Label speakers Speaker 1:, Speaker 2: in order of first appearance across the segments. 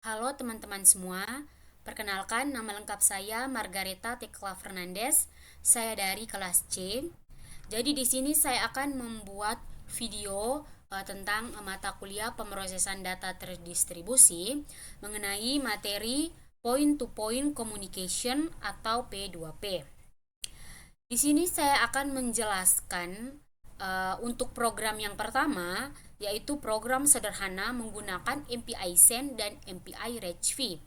Speaker 1: Halo teman-teman semua, perkenalkan nama lengkap saya Margareta Tekla Fernandez. Saya dari kelas C. Jadi di sini saya akan membuat video tentang mata kuliah pemrosesan data terdistribusi mengenai materi point to point communication atau P2P. Di sini saya akan menjelaskan untuk program yang pertama, yaitu program sederhana menggunakan MPI Send dan MPI Retrieve.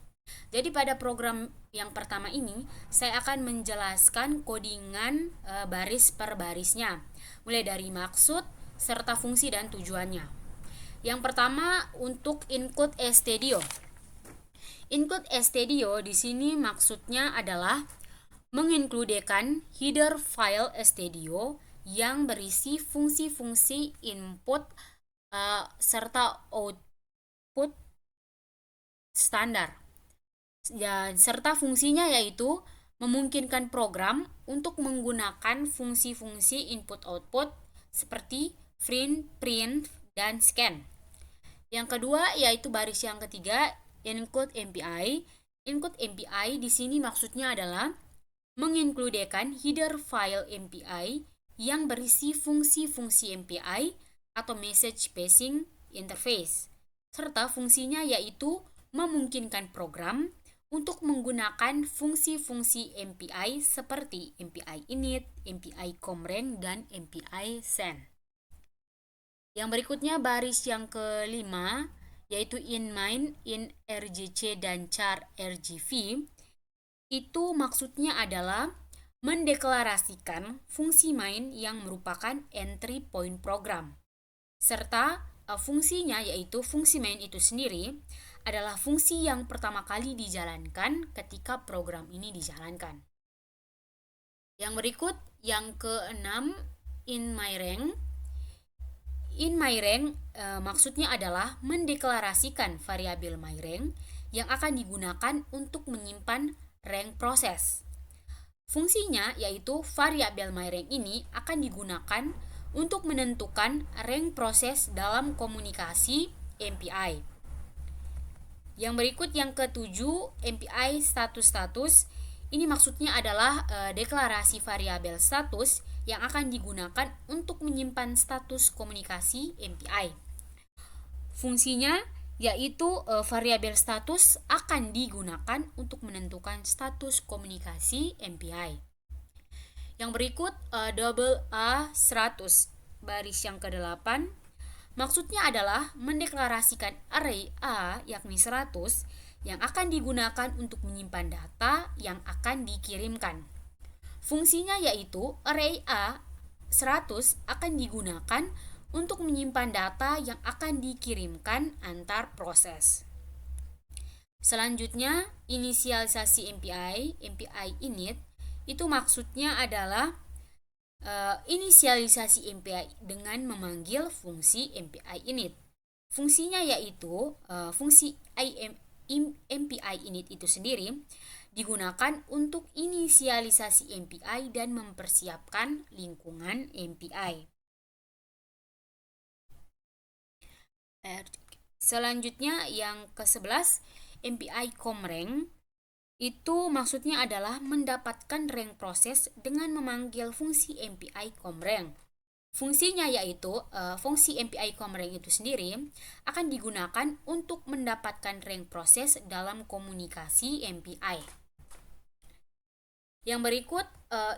Speaker 1: Jadi pada program yang pertama ini, saya akan menjelaskan codingan baris per barisnya, mulai dari maksud, serta fungsi dan tujuannya. Yang pertama untuk include stdio. Include stdio di sini maksudnya adalah menginkludekan header file stdio yang berisi fungsi-fungsi input serta output standar. Dan serta fungsinya yaitu memungkinkan program untuk menggunakan fungsi-fungsi input-output seperti print, dan scan. Yang kedua yaitu baris yang ketiga, include MPI. Include MPI di sini maksudnya adalah menginkludekan header file MPI yang berisi fungsi-fungsi MPI atau message passing interface, serta fungsinya yaitu memungkinkan program untuk menggunakan fungsi-fungsi MPI seperti MPI init, MPI komreng, dan MPI send. Yang berikutnya baris yang kelima yaitu in main, in RGC, dan char RGV. Itu maksudnya adalah mendeklarasikan fungsi main yang merupakan entry point program. Serta fungsinya yaitu fungsi main itu sendiri adalah fungsi yang pertama kali dijalankan ketika program ini dijalankan. Yang berikut yang keenam, in my rank. In my rank maksudnya adalah mendeklarasikan variabel my rank yang akan digunakan untuk menyimpan rank proses. Fungsinya yaitu variabel myRank ini akan digunakan untuk menentukan rank proses dalam komunikasi MPI. Yang berikut yang ketujuh, MPI status-status. Ini maksudnya adalah deklarasi variabel status yang akan digunakan untuk menyimpan status komunikasi MPI. Fungsinya yaitu variabel status akan digunakan untuk menentukan status komunikasi MPI. Yang berikut double A100 baris yang ke-8 maksudnya adalah mendeklarasikan array A yakni 100 yang akan digunakan untuk menyimpan data yang akan dikirimkan. Fungsinya yaitu array A100 akan digunakan untuk menyimpan data yang akan dikirimkan antar proses. Selanjutnya, inisialisasi MPI init, itu maksudnya adalah inisialisasi MPI dengan memanggil fungsi MPI init. Fungsinya yaitu fungsi MPI init itu sendiri digunakan untuk inisialisasi MPI dan mempersiapkan lingkungan MPI. Selanjutnya yang ke-11, MPI komreng. Itu maksudnya adalah mendapatkan rank proses dengan memanggil fungsi MPI komreng. Fungsinya yaitu fungsi MPI komreng itu sendiri akan digunakan untuk mendapatkan rank proses dalam komunikasi MPI. Yang berikut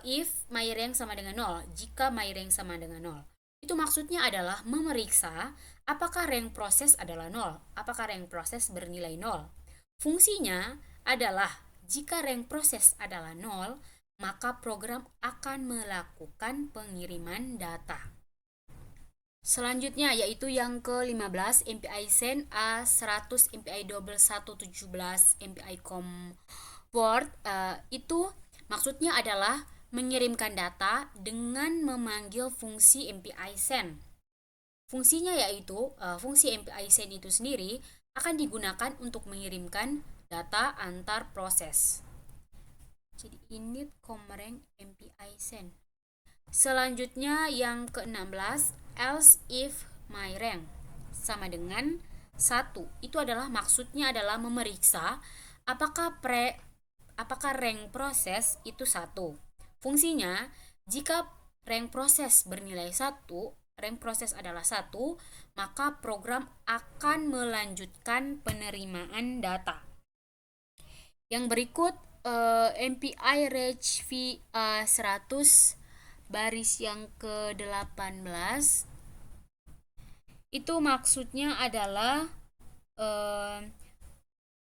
Speaker 1: if myRank sama dengan 0, jika myRank sama dengan 0. Itu maksudnya adalah memeriksa apakah rank proses adalah 0, apakah rank proses bernilai 0. Fungsinya adalah jika rank proses adalah 0, maka program akan melakukan pengiriman data. Selanjutnya yaitu yang ke-15, MPI send A100, MPI double 117, MPI comport. Itu maksudnya adalah mengirimkan data dengan memanggil fungsi MPI send. Fungsinya yaitu fungsi MPI send itu sendiri akan digunakan untuk mengirimkan data antar proses. Jadi init komreng MPI send. Selanjutnya yang ke-16, else if myRank sama dengan 1 itu adalah maksudnya adalah memeriksa apakah rank proses itu 1. Fungsinya, jika rank proses bernilai 1, rank proses adalah 1, maka program akan melanjutkan penerimaan data. Yang berikut MPI Reg VA 100 baris yang ke-18 itu maksudnya adalah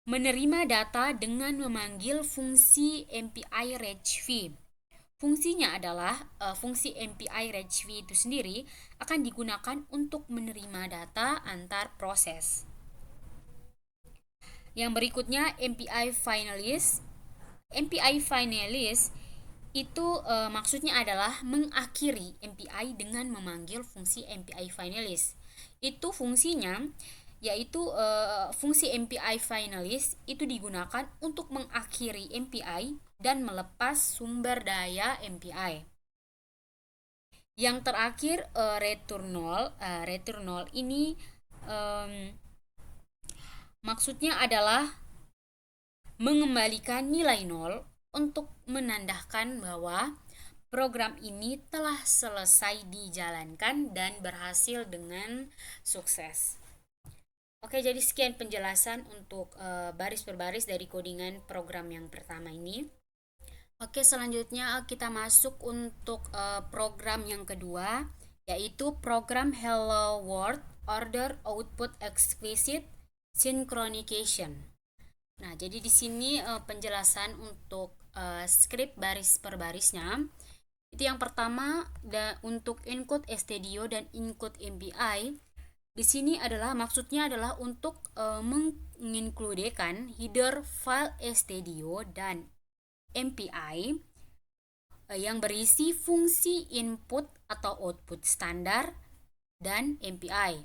Speaker 1: menerima data dengan memanggil fungsi MPI RegV. Fungsinya adalah fungsi MPI RegV itu sendiri akan digunakan untuk menerima data antar proses. Yang berikutnya MPI Finalist. MPI Finalist itu maksudnya adalah mengakhiri MPI dengan memanggil fungsi MPI Finalist. Itu fungsinya yaitu fungsi MPI Finalist itu digunakan untuk mengakhiri MPI dan melepas sumber daya MPI. Yang terakhir return null ini maksudnya adalah mengembalikan nilai nol untuk menandakan bahwa program ini telah selesai dijalankan dan berhasil dengan sukses. Oke, jadi sekian penjelasan untuk baris per baris dari codingan program yang pertama ini. Oke, selanjutnya kita masuk untuk program yang kedua, yaitu program Hello World Order Output Explicit Synchronization. Nah, jadi di sini penjelasan untuk script baris per barisnya. Itu yang pertama untuk encode stdio dan encode MPI. Di sini adalah maksudnya adalah untuk menginkludekan header file stdio dan MPI yang berisi fungsi input atau output standar dan MPI.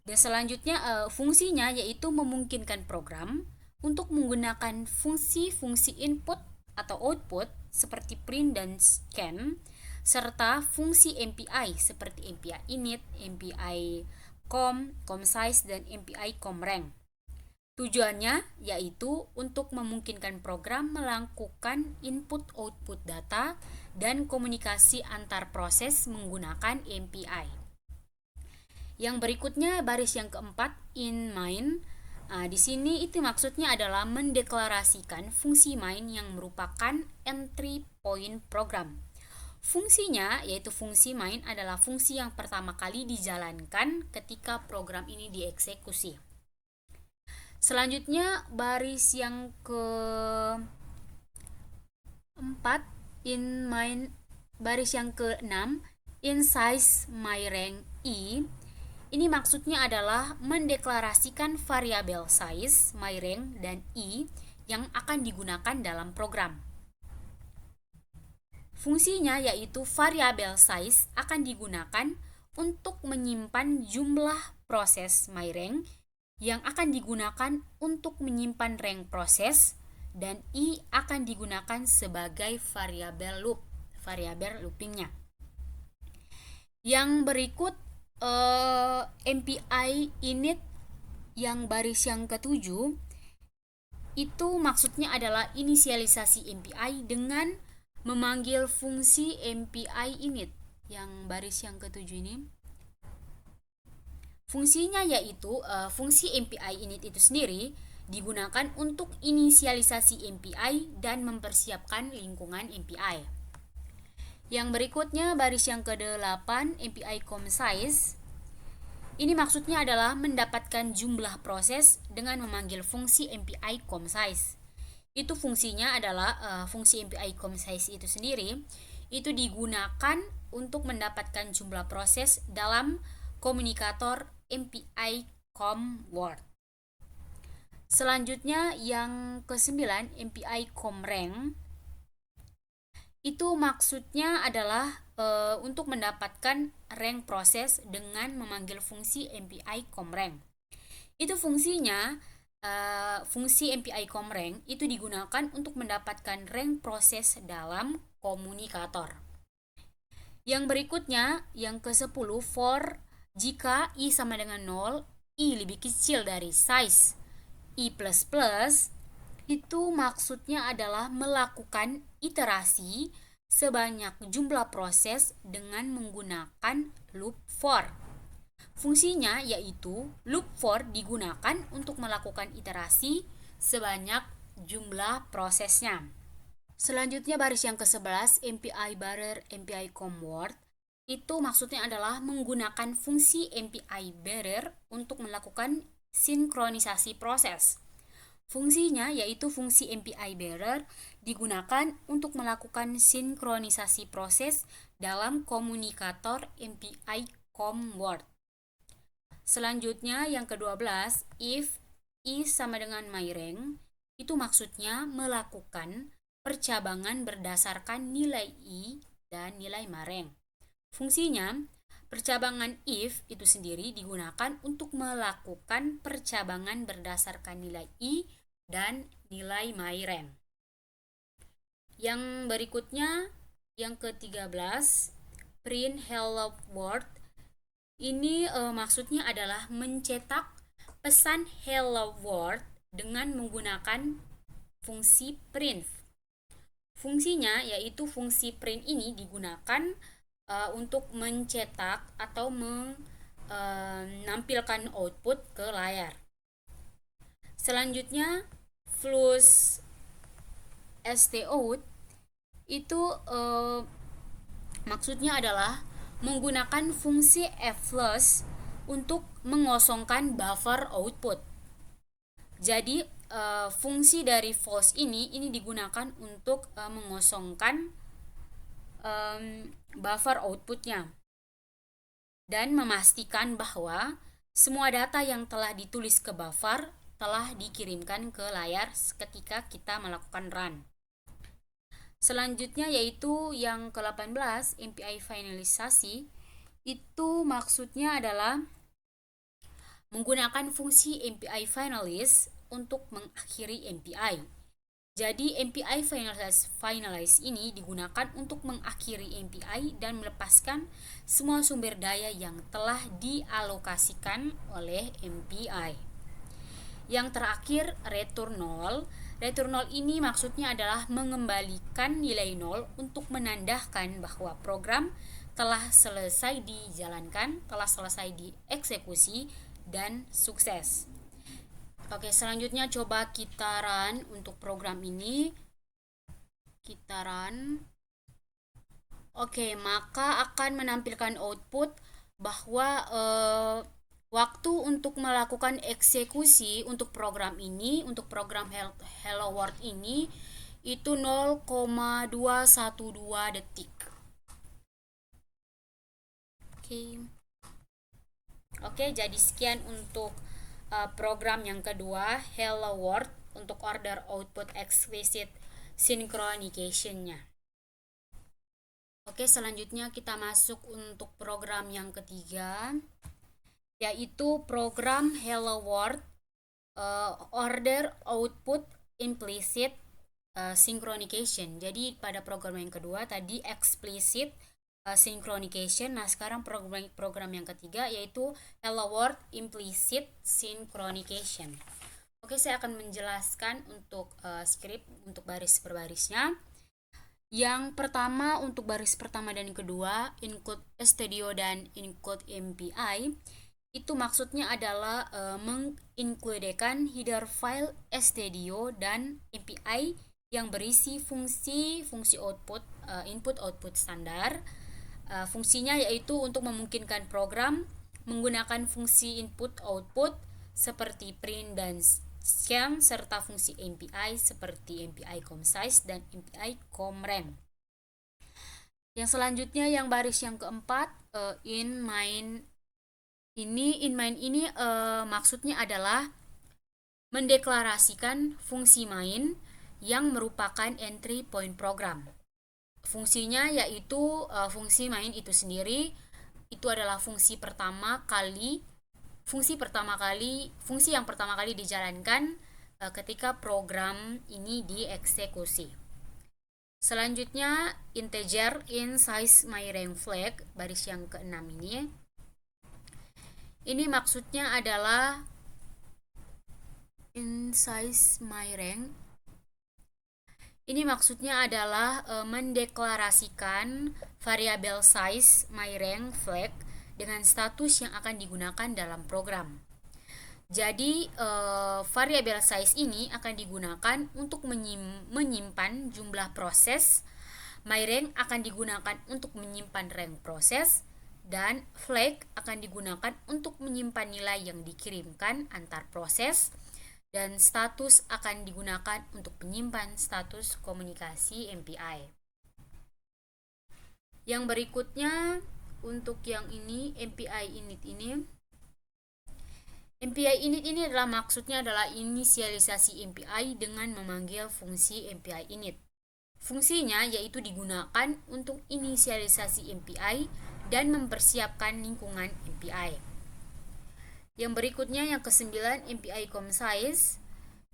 Speaker 1: Dan selanjutnya fungsinya yaitu memungkinkan program untuk menggunakan fungsi-fungsi input atau output seperti print dan scan, serta fungsi MPI seperti MPI init, MPI com-size, dan MPI com-rank. Tujuannya yaitu untuk memungkinkan program melakukan input-output data dan komunikasi antar proses menggunakan MPI. Yang berikutnya baris yang keempat in main. Di sini itu maksudnya adalah mendeklarasikan fungsi main yang merupakan entry point program. Fungsinya yaitu fungsi main adalah fungsi yang pertama kali dijalankan ketika program ini dieksekusi. Selanjutnya baris yang keempat in main, baris yang ke-6 in size my rank i. Ini maksudnya adalah mendeklarasikan variabel size, myRank, dan i yang akan digunakan dalam program. Fungsinya yaitu variabel size akan digunakan untuk menyimpan jumlah proses myRank yang akan digunakan untuk menyimpan rank proses, dan i akan digunakan sebagai variabel loopingnya. Yang berikut MPI init yang baris yang ke-7 itu maksudnya adalah inisialisasi MPI dengan memanggil fungsi MPI init. Yang baris yang ke-7 ini fungsinya yaitu fungsi MPI init itu sendiri digunakan untuk inisialisasi MPI dan mempersiapkan lingkungan MPI. Yang berikutnya baris yang ke-8 MPI com-size. Ini maksudnya adalah mendapatkan jumlah proses dengan memanggil fungsi MPI com-size. Itu fungsinya adalah fungsi MPI com-size itu sendiri itu digunakan untuk mendapatkan jumlah proses dalam komunikator MPI com-word. Selanjutnya yang ke-9 MPI com-rank. Itu maksudnya adalah untuk mendapatkan rank proses dengan memanggil fungsi MPI com-rank. Itu fungsinya fungsi MPI com-rank itu digunakan untuk mendapatkan rank proses dalam komunikator. Yang berikutnya yang ke-10 for jika i sama dengan 0 i lebih kecil dari size i++, itu maksudnya adalah melakukan iterasi sebanyak jumlah proses dengan menggunakan loop for. Fungsinya yaitu loop for digunakan untuk melakukan iterasi sebanyak jumlah prosesnya. Selanjutnya baris yang ke-11, MPI barrier, MPI convert. Itu maksudnya adalah menggunakan fungsi MPI barrier untuk melakukan sinkronisasi proses. Fungsinya yaitu fungsi MPI barrier digunakan untuk melakukan sinkronisasi proses dalam komunikator MPI convert. Selanjutnya yang ke-12, if i sama dengan myRank, itu maksudnya melakukan percabangan berdasarkan nilai i dan nilai myRank. Fungsinya, percabangan if itu sendiri digunakan untuk melakukan percabangan berdasarkan nilai i dan nilai myRank. Yang berikutnya, yang ke-13, print hello world. Ini maksudnya adalah mencetak pesan hello world dengan menggunakan fungsi print. Fungsinya yaitu fungsi print ini digunakan untuk mencetak atau menampilkan output ke layar. Selanjutnya flush stout itu maksudnya adalah menggunakan fungsi flush untuk mengosongkan buffer output. Jadi fungsi dari flush ini digunakan untuk mengosongkan buffer outputnya dan memastikan bahwa semua data yang telah ditulis ke buffer telah dikirimkan ke layar ketika kita melakukan run. Selanjutnya yaitu yang ke-18, MPI finalisasi. Itu maksudnya adalah menggunakan fungsi MPI finalize untuk mengakhiri MPI. Jadi MPI finalize ini digunakan untuk mengakhiri MPI dan melepaskan semua sumber daya yang telah dialokasikan oleh MPI. Yang terakhir, return null. Return null ini maksudnya adalah mengembalikan nilai 0 untuk menandakan bahwa program telah selesai dijalankan, telah selesai dieksekusi, dan sukses. Oke, selanjutnya coba kita run untuk program ini. Kita run. Oke, maka akan menampilkan output bahwa waktu untuk melakukan eksekusi untuk program ini, untuk program Hello World ini, itu 0,212 detik. Oke, jadi sekian untuk program yang kedua, Hello World, untuk order output explicit synchronization-nya. Oke, selanjutnya kita masuk untuk program yang ketiga, yaitu program Hello World order output implicit synchronization. Jadi pada program yang kedua tadi explicit synchronization. Nah, sekarang program yang ketiga yaitu Hello World implicit synchronization. Oke, saya akan menjelaskan untuk script untuk baris per barisnya. Yang pertama untuk baris pertama dan kedua, include studio dan include MPI. Itu maksudnya adalah menginkludekan header file studio dan MPI yang berisi fungsi output, input output standar. Fungsinya yaitu untuk memungkinkan program menggunakan fungsi input output seperti print dan scan, serta fungsi MPI seperti MPI comsize dan MPI comrem. Yang selanjutnya yang baris yang keempat, in main ini maksudnya adalah mendeklarasikan fungsi main yang merupakan entry point program. Fungsinya yaitu fungsi main itu sendiri itu adalah fungsi yang pertama kali dijalankan ketika program ini dieksekusi. Selanjutnya integer in size myRank flag, baris yang ke-6 ini. Ini maksudnya adalah insize my rank. Ini maksudnya adalah mendeklarasikan variabel size myRank flag dengan status yang akan digunakan dalam program. Jadi variabel size ini akan digunakan untuk menyimpan jumlah proses. myRank akan digunakan untuk menyimpan rank proses, dan flag akan digunakan untuk menyimpan nilai yang dikirimkan antar proses, dan status akan digunakan untuk menyimpan status komunikasi MPI. Yang berikutnya untuk yang ini MPI init ini. MPI init ini adalah maksudnya adalah inisialisasi MPI dengan memanggil fungsi MPI init. Fungsinya yaitu digunakan untuk inisialisasi MPI dan mempersiapkan lingkungan MPI. Yang berikutnya yang ke-9 MPI ComSize.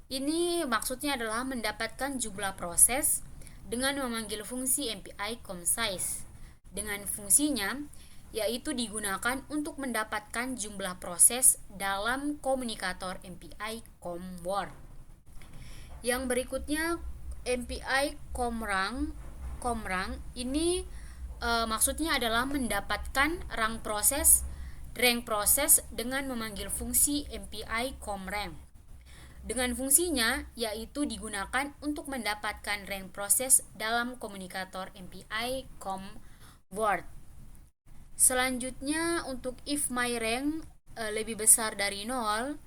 Speaker 1: Ini maksudnya adalah mendapatkan jumlah proses dengan memanggil fungsi MPI ComSize. Dengan fungsinya yaitu digunakan untuk mendapatkan jumlah proses dalam komunikator MPI ComWord. Yang berikutnya MPI ComRank. Ini maksudnya adalah mendapatkan rank proses dengan memanggil fungsi MPI ComRank. Dengan fungsinya yaitu digunakan untuk mendapatkan rank proses dalam komunikator MPI ComWord. Selanjutnya untuk if myRank lebih besar dari 0,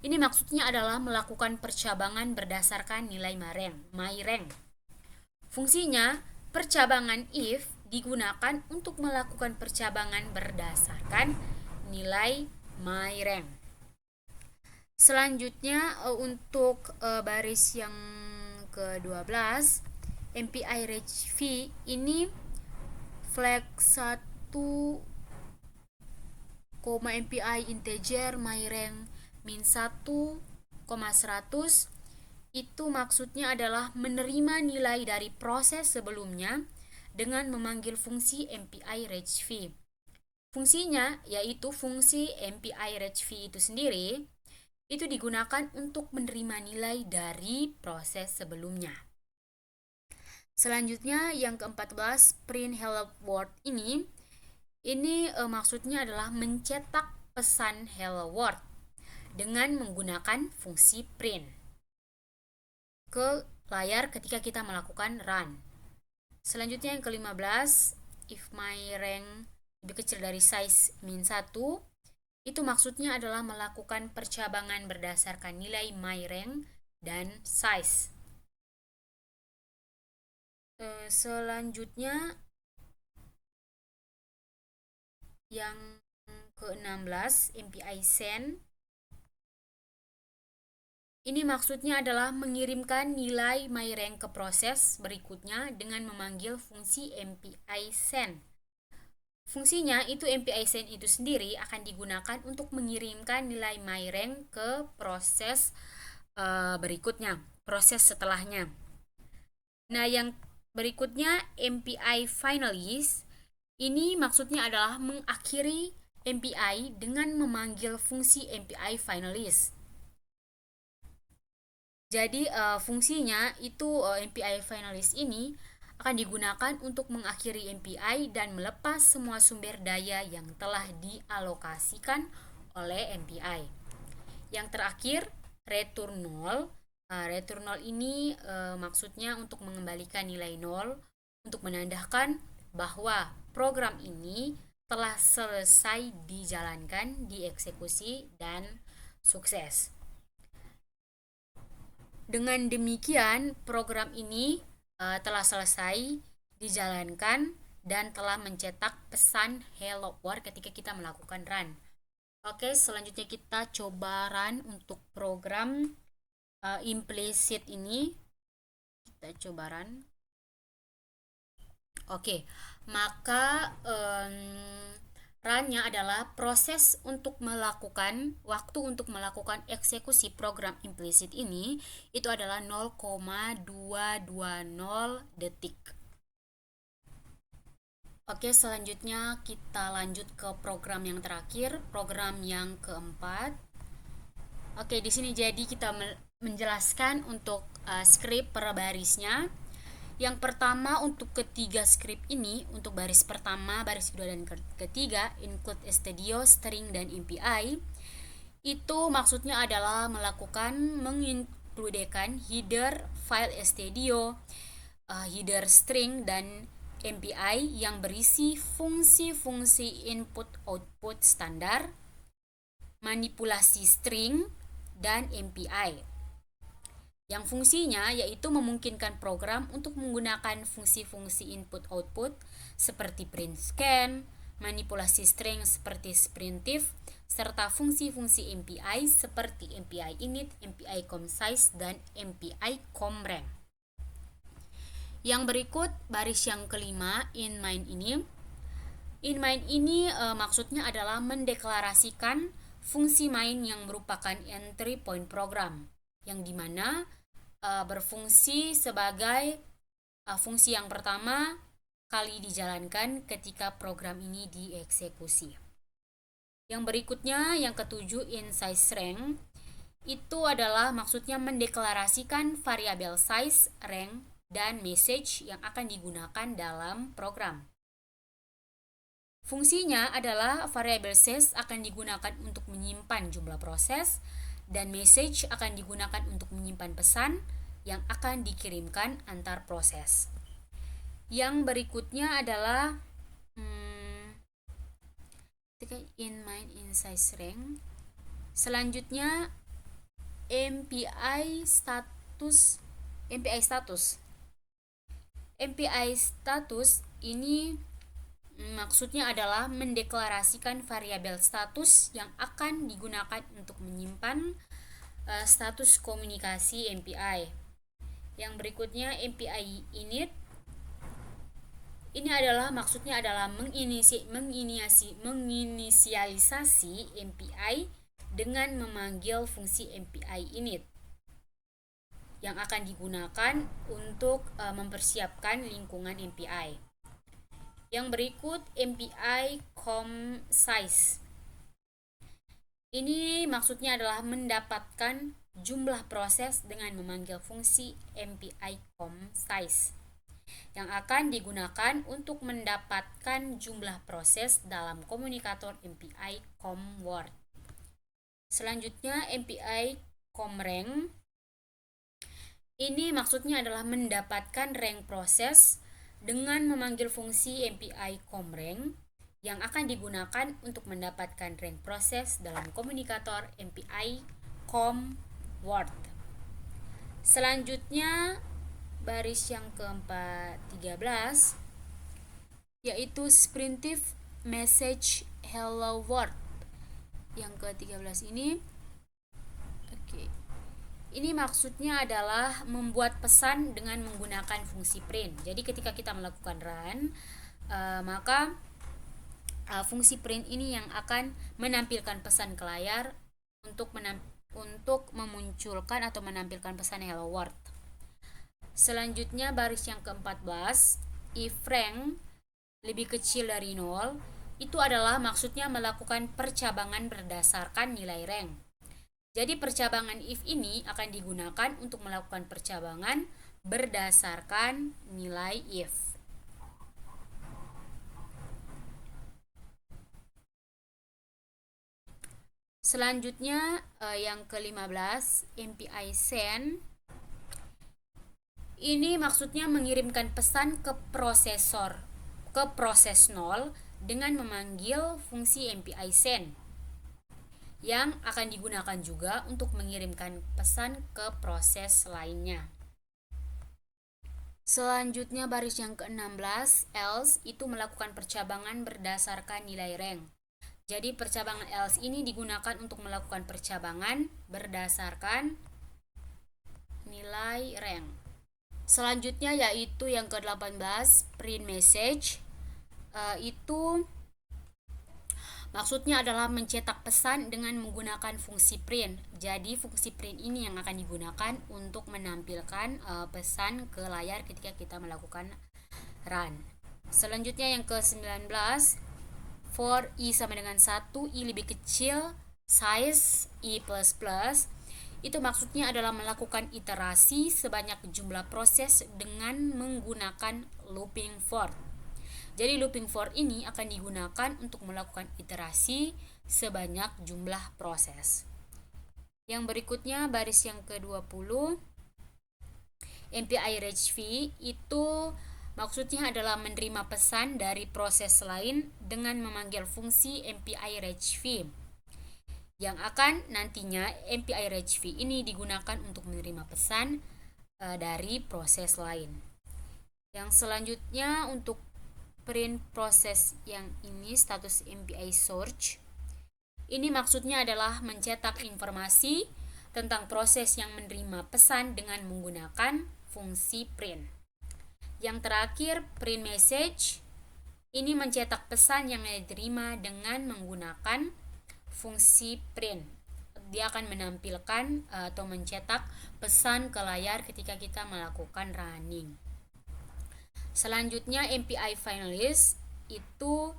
Speaker 1: ini maksudnya adalah melakukan percabangan berdasarkan nilai myRank. Fungsinya percabangan if digunakan untuk melakukan percabangan berdasarkan nilai myRank. Selanjutnya untuk baris yang ke-12 MPI range v ini flag 1, MPI integer myRank min 1, 100 itu maksudnya adalah menerima nilai dari proses sebelumnya dengan memanggil fungsi MPI range v. Fungsinya yaitu fungsi MPI range v itu sendiri itu digunakan untuk menerima nilai dari proses sebelumnya. Selanjutnya yang ke-14 print hello world ini maksudnya adalah mencetak pesan hello world dengan menggunakan fungsi print ke layar ketika kita melakukan run. Selanjutnya yang ke-15 if myRank lebih kecil dari size min 1, itu maksudnya adalah melakukan percabangan berdasarkan nilai myRank dan size. Selanjutnya yang ke-16 MPI send. Ini maksudnya adalah mengirimkan nilai myRank ke proses berikutnya dengan memanggil fungsi MPI send. Fungsinya itu MPI send itu sendiri akan digunakan untuk mengirimkan nilai myRank ke proses berikutnya, proses setelahnya. Nah, yang berikutnya MPI finalize. Ini maksudnya adalah mengakhiri MPI dengan memanggil fungsi MPI finalize. Jadi fungsinya itu MPI finalize ini akan digunakan untuk mengakhiri MPI dan melepas semua sumber daya yang telah dialokasikan oleh MPI. Yang terakhir return 0. Return 0 ini maksudnya untuk mengembalikan nilai 0 untuk menandakan bahwa program ini telah selesai dijalankan, dieksekusi, dan sukses. Dengan demikian, program ini telah selesai dijalankan dan telah mencetak pesan hello world ketika kita melakukan run. Oke, selanjutnya kita coba run untuk program implicit ini. Kita coba run. Oke, maka run-nya adalah proses untuk melakukan, waktu untuk melakukan eksekusi program implicit ini itu adalah 0,220 detik. Oke, selanjutnya kita lanjut ke program yang terakhir, program yang keempat. Oke, di sini jadi kita menjelaskan untuk skrip per barisnya. Yang pertama untuk ketiga skrip ini, untuk baris pertama, baris kedua, dan ketiga, include studio, string, dan MPI. Itu maksudnya adalah melakukan menginkludekan header file studio, header string, dan MPI yang berisi fungsi-fungsi input-output standar, manipulasi string, dan MPI. Yang fungsinya yaitu memungkinkan program untuk menggunakan fungsi-fungsi input-output seperti print scan, manipulasi string seperti printf, serta fungsi-fungsi MPI seperti MPI init, MPI comsize, dan MPI comrang. Yang berikut baris yang kelima, in main ini. In main ini maksudnya adalah mendeklarasikan fungsi main yang merupakan entry point program, yang dimana berfungsi sebagai fungsi yang pertama kali dijalankan ketika program ini dieksekusi. Yang berikutnya, yang ketujuh, in size range, itu adalah maksudnya mendeklarasikan variabel size, rank, dan message yang akan digunakan dalam program. Fungsinya adalah variabel size akan digunakan untuk menyimpan jumlah proses, dan message akan digunakan untuk menyimpan pesan yang akan dikirimkan antar proses. Yang berikutnya adalah in main in size range. Selanjutnya MPI status. MPI status ini maksudnya adalah mendeklarasikan variabel status yang akan digunakan untuk menyimpan status komunikasi MPI. Yang berikutnya MPI init. Ini adalah maksudnya adalah menginisialisasi MPI dengan memanggil fungsi MPI init yang akan digunakan untuk mempersiapkan lingkungan MPI. Yang berikut MPI comsize. Ini maksudnya adalah mendapatkan jumlah proses dengan memanggil fungsi MPI comsize yang akan digunakan untuk mendapatkan jumlah proses dalam komunikator MPI comword. Selanjutnya MPI comrang. Ini maksudnya adalah mendapatkan rank proses dengan memanggil fungsi MPI comrang yang akan digunakan untuk mendapatkan rank proses dalam komunikator MPI comword. Selanjutnya baris yang ke-13 yaitu printf message hello world. Yang ke-13 ini ini maksudnya adalah membuat pesan dengan menggunakan fungsi print. Jadi ketika kita melakukan run, maka fungsi print ini yang akan menampilkan pesan ke layar untuk memunculkan atau menampilkan pesan hello world. Selanjutnya baris yang ke-14, if rank lebih kecil dari 0, itu adalah maksudnya melakukan percabangan berdasarkan nilai rank. Jadi percabangan if ini akan digunakan untuk melakukan percabangan berdasarkan nilai if. Selanjutnya yang ke-15, MPI send. Ini maksudnya mengirimkan pesan ke proses 0 dengan memanggil fungsi MPI send yang akan digunakan juga untuk mengirimkan pesan ke proses lainnya. Selanjutnya baris yang ke-16, else, itu melakukan percabangan berdasarkan nilai rank. Jadi percabangan else ini digunakan untuk melakukan percabangan berdasarkan nilai rank. Selanjutnya yaitu yang ke-18, print message. Itu maksudnya adalah mencetak pesan dengan menggunakan fungsi print. Jadi fungsi print ini yang akan digunakan untuk menampilkan pesan ke layar ketika kita melakukan run. Selanjutnya yang ke-19, for i sama dengan 1, i lebih kecil, size i++, itu maksudnya adalah melakukan iterasi sebanyak jumlah proses dengan menggunakan looping for. Jadi looping for ini akan digunakan untuk melakukan iterasi sebanyak jumlah proses. Yang berikutnya baris yang ke-20, MPI REACH V itu maksudnya adalah menerima pesan dari proses lain dengan memanggil fungsi MPI REACH V, yang akan nantinya MPI REACH V ini digunakan untuk menerima pesan dari proses lain. Yang selanjutnya untuk print proses yang ini status MPI search. Ini maksudnya adalah mencetak informasi tentang proses yang menerima pesan dengan menggunakan fungsi print. Yang terakhir, print message. Ini mencetak pesan yang diterima dengan menggunakan fungsi print. Dia akan menampilkan atau mencetak pesan ke layar ketika kita melakukan running. Selanjutnya, MPI finalist itu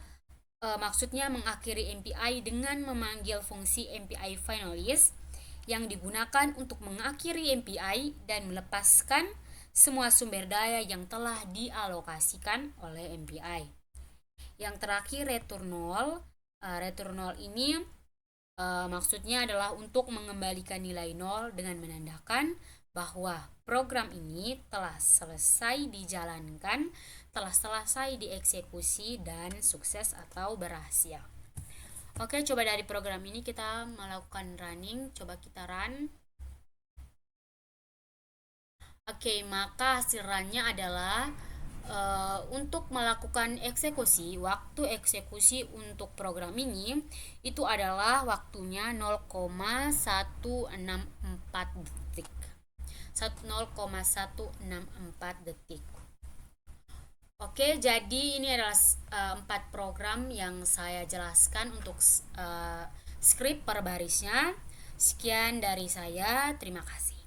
Speaker 1: maksudnya mengakhiri MPI dengan memanggil fungsi MPI finalist yang digunakan untuk mengakhiri MPI dan melepaskan semua sumber daya yang telah dialokasikan oleh MPI. Yang terakhir, return null. Return null ini maksudnya adalah untuk mengembalikan nilai 0 dengan menandakan bahwa program ini telah selesai dijalankan, telah selesai dieksekusi dan sukses atau berhasil. Oke, coba dari program ini kita melakukan running. Coba kita run. Oke, maka hasil runnya adalah untuk melakukan eksekusi, waktu eksekusi untuk program ini itu adalah waktunya 0,164 detik. 0,164 detik. Oke, jadi ini adalah 4 program yang saya jelaskan untuk script per barisnya. Sekian dari saya, terima kasih.